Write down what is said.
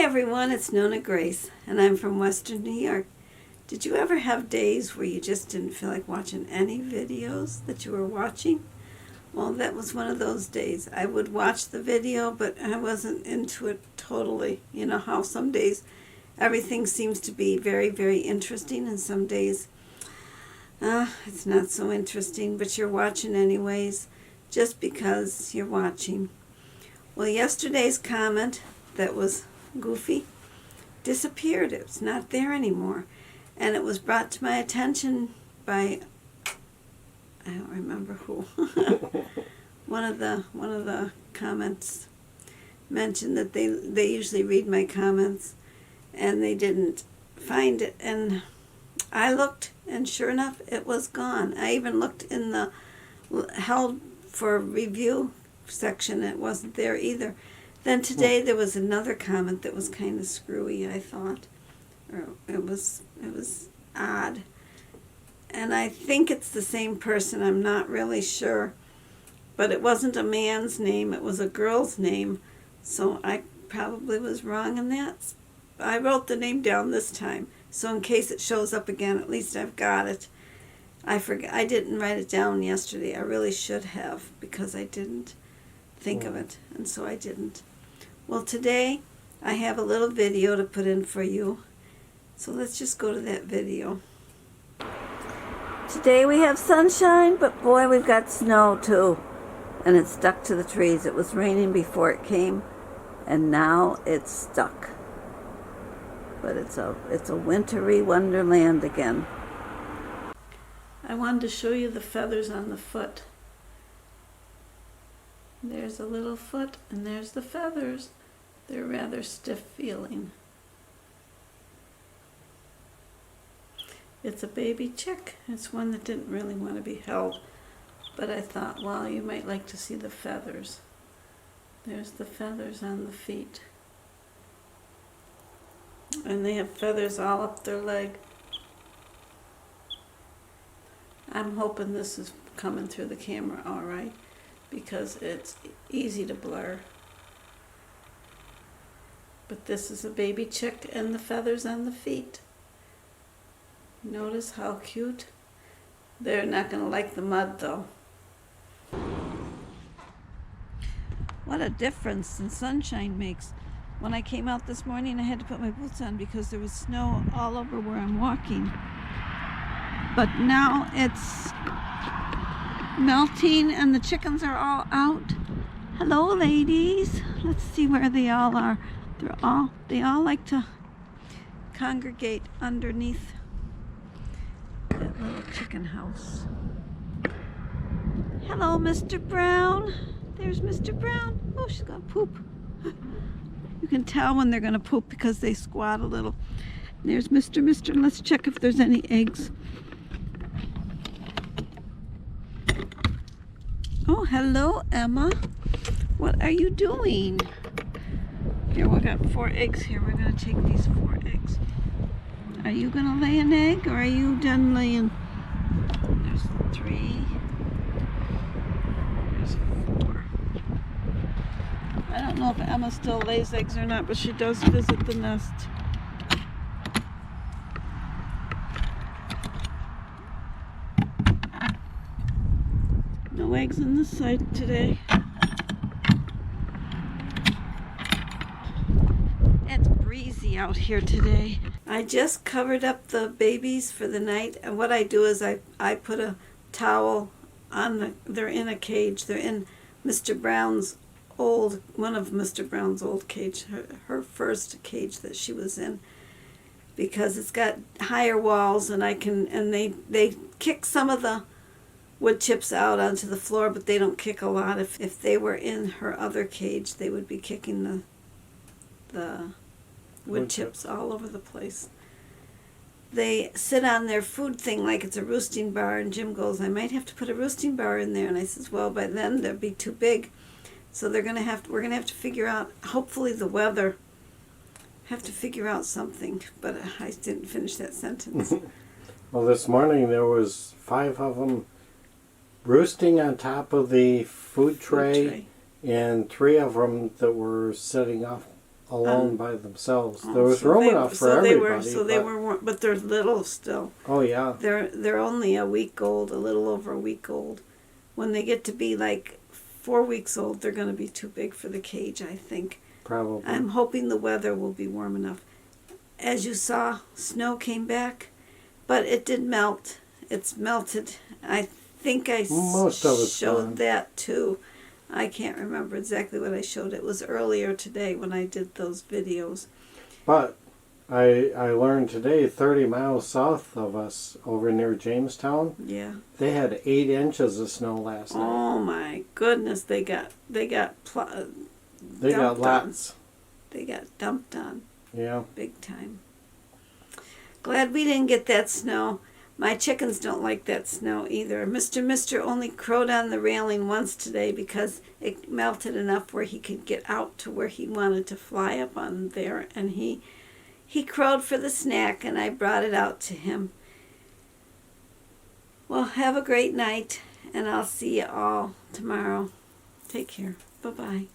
everyone, it's Nonna Grace, and I'm from Western New York. Did you ever have days where you just didn't feel like watching any videos that you were watching? Well, that was one of those days. I would watch the video, but I wasn't into it totally. You know how some days everything seems to be very, very interesting, and some days it's not so interesting, but you're watching anyways, just because you're watching. Well, yesterday's comment that was goofy disappeared. It's not there anymore. And it was brought to my attention by, I don't remember who. one of the comments mentioned that they usually read my comments, and they didn't find it. And I looked, and sure enough, it was gone. I even looked in the held for review section. It wasn't there either. Then today there was another comment that was kind of screwy, I thought. Or it was odd. And I think it's the same person. I'm not really sure. But it wasn't a man's name. It was a girl's name. So I probably was wrong in that. I wrote the name down this time. So in case it shows up again, at least I've got it. I forgot. I didn't write it down yesterday. I really should have, because I didn't think of it. And so I didn't. Well, today I have a little video to put in for you. So let's just go to that video. Today we have sunshine, but boy, we've got snow too. And it's stuck to the trees. It was raining before it came, and now it's stuck. But it's a wintry wonderland again. I wanted to show you the feathers on the foot. There's a little foot, and there's the feathers. They're rather stiff feeling. It's a baby chick. It's one that didn't really want to be held. But I thought, well, you might like to see the feathers. There's the feathers on the feet. And they have feathers all up their leg. I'm hoping this is coming through the camera all right, because it's easy to blur. But this is a baby chick and the feathers on the feet. Notice how cute. They're not going to like the mud though. What a difference the sunshine makes. When I came out this morning, I had to put my boots on because there was snow all over where I'm walking. But now it's melting and the chickens are all out. Hello, ladies. Let's see where they all are. They all like to congregate underneath that little chicken house. Hello, Mr. Brown. There's Mr. Brown. Oh, she's gonna poop. You can tell when they're gonna poop because they squat a little. There's Mr. Let's check if there's any eggs. Oh, hello, Emma. What are you doing? Here, we got 4 eggs here. We're gonna take these 4 eggs. Are you gonna lay an egg, or are you done laying? There's 3. There's 4. I don't know if Emma still lays eggs or not, but she does visit the nest. No eggs on this side today. It's breezy out here today. I just covered up the babies for the night, and what I do is I put a towel on they're in a cage. They're in Mr. Brown's one of Mr. Brown's old cage, her first cage that she was in, because it's got higher walls, and they kick some of the wood chips out onto the floor, but they don't kick a lot. If they were in her other cage, they would be kicking the wood chips all over the place. They sit on their food thing like it's a roosting bar, and Jim goes, I might have to put a roosting bar in there. And I says, well, by then they'll be too big. So we're gonna have to figure out, hopefully the weather, have to figure out something. But I didn't finish that sentence. Well, this morning there was 5 of them roosting on top of the food tray, and 3 of them that were sitting off alone by themselves. Oh, there was so room they- enough for so they everybody. were, so they were, but they're little still. Oh yeah, They're only a week old, a little over a week old. When they get to be like 4 weeks old, they're going to be too big for the cage, I think. probably. I'm hoping the weather will be warm enough. As you saw, snow came back, but it did melt. It's melted. I think I Most of it's showed gone. that too. I can't remember exactly what I showed. It was earlier today when I did those videos. But I learned today, 30 miles south of us, over near Jamestown, Yeah. they had 8 inches of snow last night. Oh my goodness, they got They dumped got on. lots. They got dumped on Yeah. big time. Glad we didn't get that snow. My chickens don't like that snow either. Mr. only crowed on the railing once today because it melted enough where he could get out to where he wanted to fly up on there, and he crowed for the snack, and I brought it out to him. Well, have a great night, and I'll see you all tomorrow. Take care. Bye-bye.